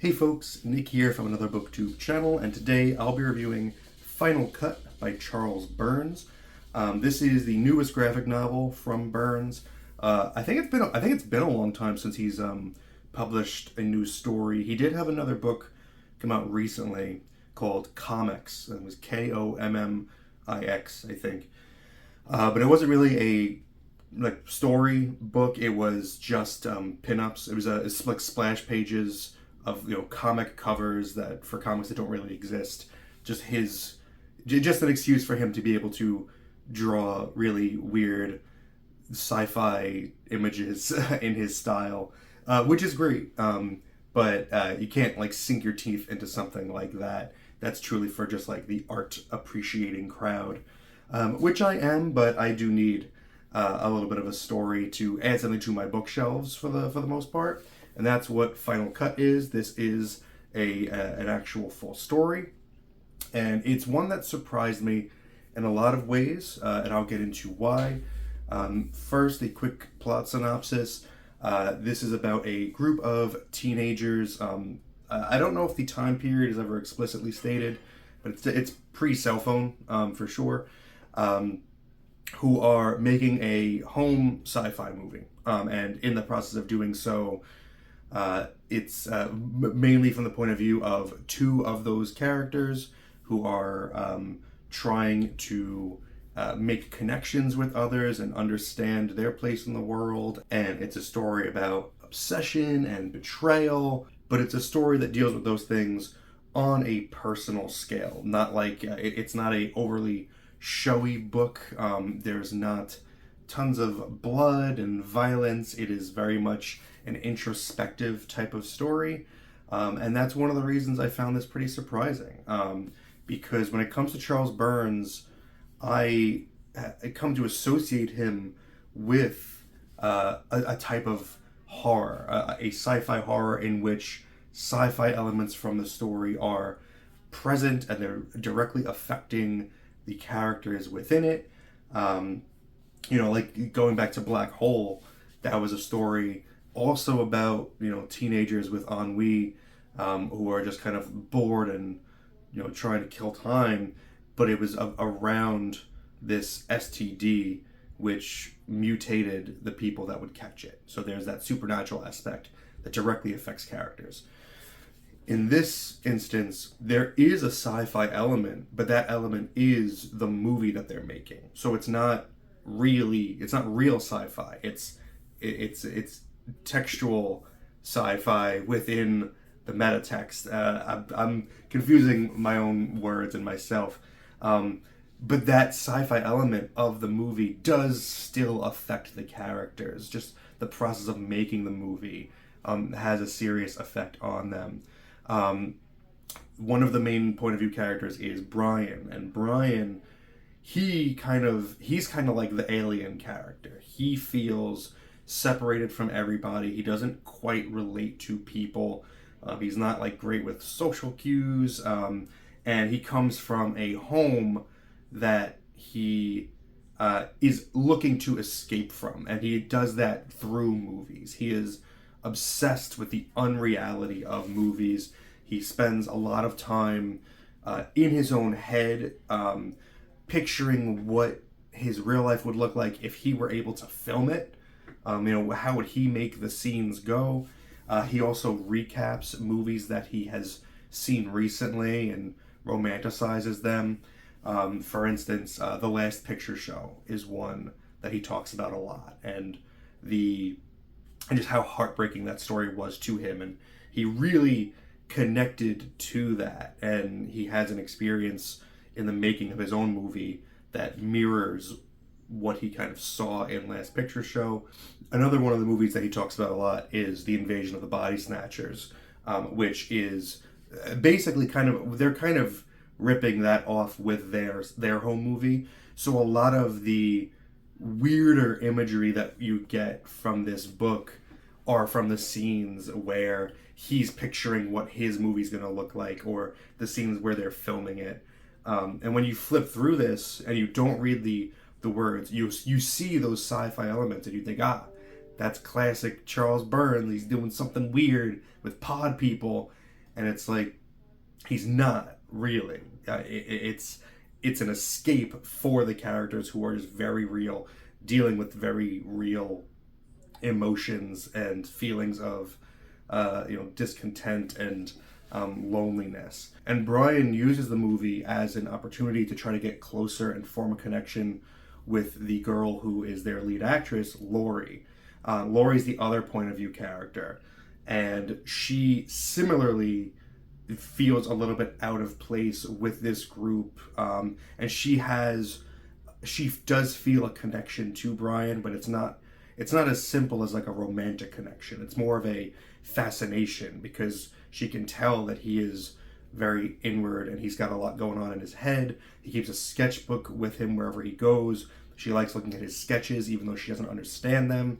Hey folks, Nick here from Another BookTube channel, and today I'll be reviewing Final Cut by Charles Burns. This is the newest graphic novel from Burns. I think it's been a long time since he's published a new story. He did have another book come out recently called Comics. It was Kommix, I think. But it wasn't really a story book. It was just pinups. It's like splash pages of comic covers that for comics that don't really exist. Just an excuse for him to be able to draw really weird sci-fi images in his style, which is great. But you can't sink your teeth into something like that. That's truly for just the art appreciating crowd, which I am. But I do need a little bit of a story to add something to my bookshelves for the most part. And that's what Final Cut is. This is an actual full story. And it's one that surprised me in a lot of ways, and I'll get into why. First, a quick plot synopsis. This is about a group of teenagers. I don't know if the time period is ever explicitly stated, but it's pre-cell phone for sure, who are making a home sci-fi movie. And in the process of doing so, it's mainly from the point of view of two of those characters who are trying to make connections with others and understand their place in the world. And it's a story about obsession and betrayal, but it's a story that deals with those things on a personal scale. Not it's not a overly showy book. There's not tons of blood and violence. It is very much an introspective type of story, and that's one of the reasons I found this pretty surprising, because when it comes to Charles Burns, I come to associate him with a type of horror, a sci-fi horror in which sci-fi elements from the story are present and they're directly affecting the characters within it. Going back to Black Hole, that was a story also about teenagers with ennui, who are just kind of bored and trying to kill time, but it was around this STD which mutated the people that would catch it. So there's that supernatural aspect that directly affects characters. In this instance, there is a sci-fi element, but that element is the movie that they're making. So it's not real sci-fi. It's textual sci-fi within the meta text. I'm confusing my own words and myself, but that sci-fi element of the movie does still affect the characters. Just the process of making the movie has a serious effect on them. One of the main point of view characters is Brian, and Brian, he's kind of like the alien character. He feels separated from everybody. He doesn't quite relate to people. He's not great with social cues, and he comes from a home that he is looking to escape from, and he does that through movies. He is obsessed with the unreality of movies. He spends a lot of time in his own head, picturing what his real life would look like if he were able to film it. How would he make the scenes go? He also recaps movies that he has seen recently and romanticizes them. For instance, The Last Picture Show is one that he talks about a lot, and just how heartbreaking that story was to him, and he really connected to that, and he has an experience in the making of his own movie that mirrors what he kind of saw in Last Picture Show. Another one of the movies that he talks about a lot is The Invasion of the Body Snatchers, which is basically they're kind of ripping that off with their home movie. So a lot of the weirder imagery that you get from this book are from the scenes where he's picturing what his movie's going to look like, or the scenes where they're filming it. And when you flip through this and you don't read the words, you see those sci-fi elements and you think, that's classic Charles Burns. He's doing something weird with pod people. and it's like he's not really. It's an escape for the characters who are just very real, dealing with very real emotions and feelings of discontent and loneliness. And Brian uses the movie as an opportunity to try to get closer and form a connection with the girl who is their lead actress, Laurie. Laurie's the other point of view character, and she similarly feels a little bit out of place with this group, and she does feel a connection to Brian, but it's not as simple as like a romantic connection. It's more of a fascination, because she can tell that he is very inward and he's got a lot going on in his head. He keeps a sketchbook with him wherever he goes. She likes looking at his sketches even though she doesn't understand them,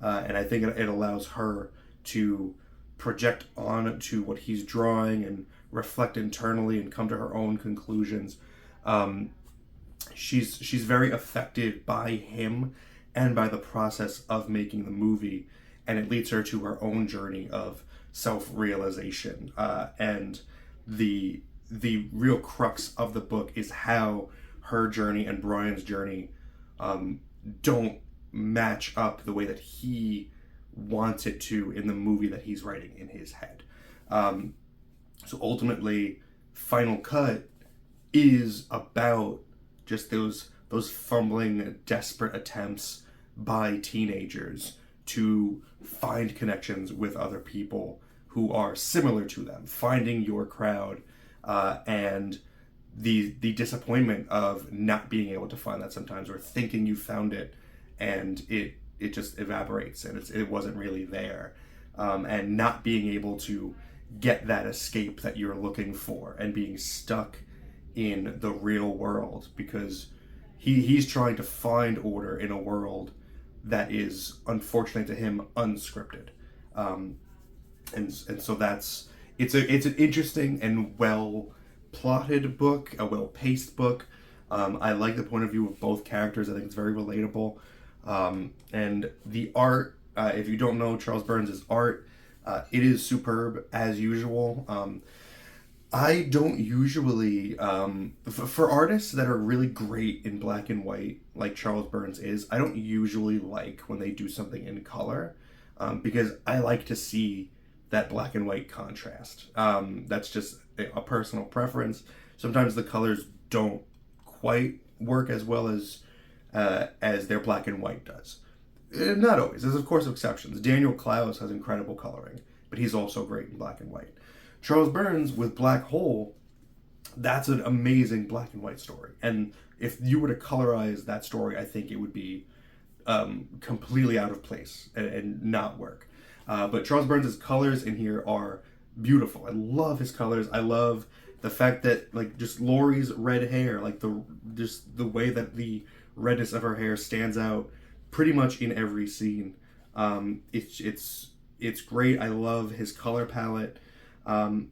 and I think it allows her to project on to what he's drawing and reflect internally and come to her own conclusions. She's very affected by him and by the process of making the movie, and it leads her to her own journey of self-realization. And the real crux of the book is how her journey and Brian's journey don't match up the way that he wants it to in the movie that he's writing in his head. So ultimately, Final Cut is about just those fumbling, desperate attempts by teenagers to find connections with other people who are similar to them, finding your crowd, and the disappointment of not being able to find that sometimes, or thinking you found it and it just evaporates and it wasn't really there, and not being able to get that escape that you're looking for, and being stuck in the real world because he's trying to find order in a world that is, unfortunately to him, unscripted. And so it's an interesting and well plotted book, a well paced book. I like the point of view of both characters. I think it's very relatable. And the art, if you don't know Charles Burns' art, it is superb as usual. I don't usually, for artists that are really great in black and white, like Charles Burns is, I don't usually like when they do something in color, because I like to see that black and white contrast. That's just a personal preference. Sometimes the colors don't quite work as well as their black and white does. Not always. There's of course exceptions. Daniel Clowes has incredible coloring, but he's also great in black and white. Charles Burns with Black Hole, that's an amazing black and white story. And if you were to colorize that story, I think it would be completely out of place and not work. But Charles Burns' colors in here are beautiful. I love his colors. I love the fact that, like, just Laurie's red hair, like just the way that the redness of her hair stands out pretty much in every scene. It's great. I love his color palette. And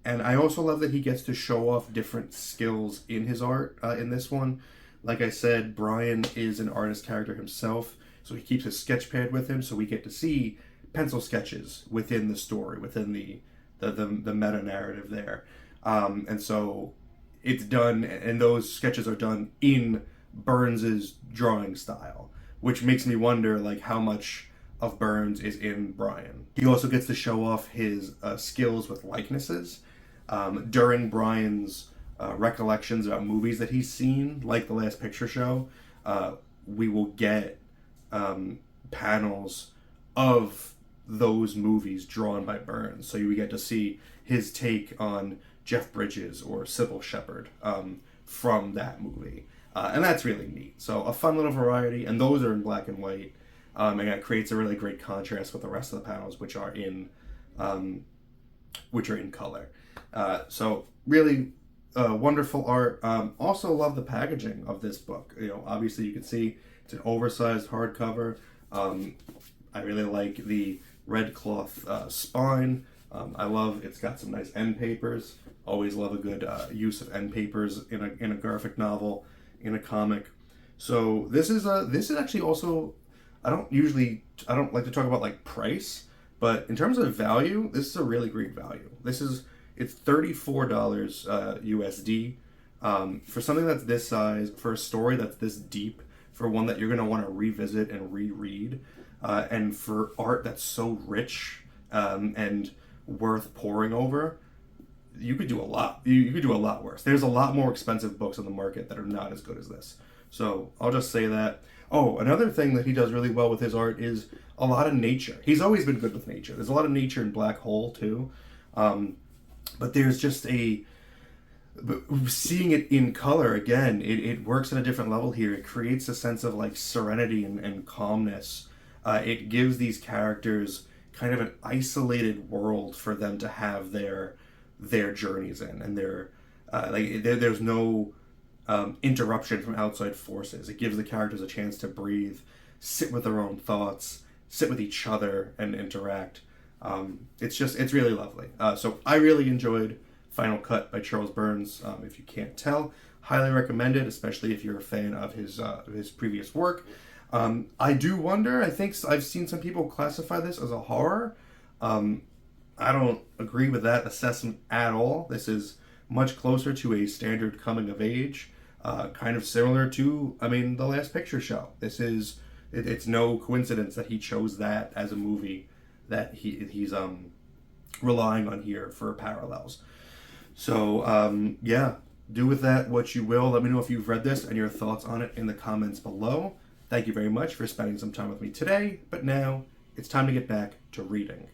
I also love that he gets to show off different skills in his art in this one. Like I said, Brian is an artist character himself, so he keeps his sketch pad with him, so we get to see pencil sketches within the story, within the meta narrative there. And so it's done, and those sketches are done in Burns's drawing style, which makes me wonder, like, how much of Burns is in Brian. He also gets to show off his skills with likenesses. During Brian's recollections about movies that he's seen, like The Last Picture Show, we will get panels of those movies drawn by Burns. So you get to see his take on Jeff Bridges or Sybil Shepherd from that movie. And that's really neat. So a fun little variety, and those are in black and white. And it creates a really great contrast with the rest of the panels, which are in color. So really wonderful art. Also love the packaging of this book. You know, obviously you can see it's an oversized hardcover. I really like the red cloth spine. I love it's got some nice end papers. Always love a good use of end papers in a graphic novel, in a comic. So this is actually also, I don't like to talk about like price, But in terms of value, this is a really great value. It's $34 USD for something that's this size, for a story that's this deep, for one that you're going to want to revisit and reread, and for art that's so rich and worth poring over. You could do a lot. You could do a lot worse. There's a lot more expensive books on the market that are not as good as this. So I'll just say that. Oh, another thing that he does really well with his art is a lot of nature. He's always been good with nature. There's a lot of nature in Black Hole too, but there's just seeing it in color again. It works at a different level here. It creates a sense of like serenity and calmness. It gives these characters kind of an isolated world for them to have their journeys in, and there's no interruption from outside forces. It gives the characters a chance to breathe, sit with their own thoughts, sit with each other, and interact. It's really lovely. So I really enjoyed Final Cut by Charles Burns. If you can't tell, highly recommend it, especially if you're a fan of his previous work. I do wonder, I think I've seen some people classify this as a horror. I don't agree with that assessment at all. This is much closer to a standard coming of age, kind of similar to, The Last Picture Show. It's no coincidence that he chose that as a movie that he's relying on here for parallels. So, yeah, do with that what you will. Let me know if you've read this and your thoughts on it in the comments below. Thank you very much for spending some time with me today, but now it's time to get back to reading.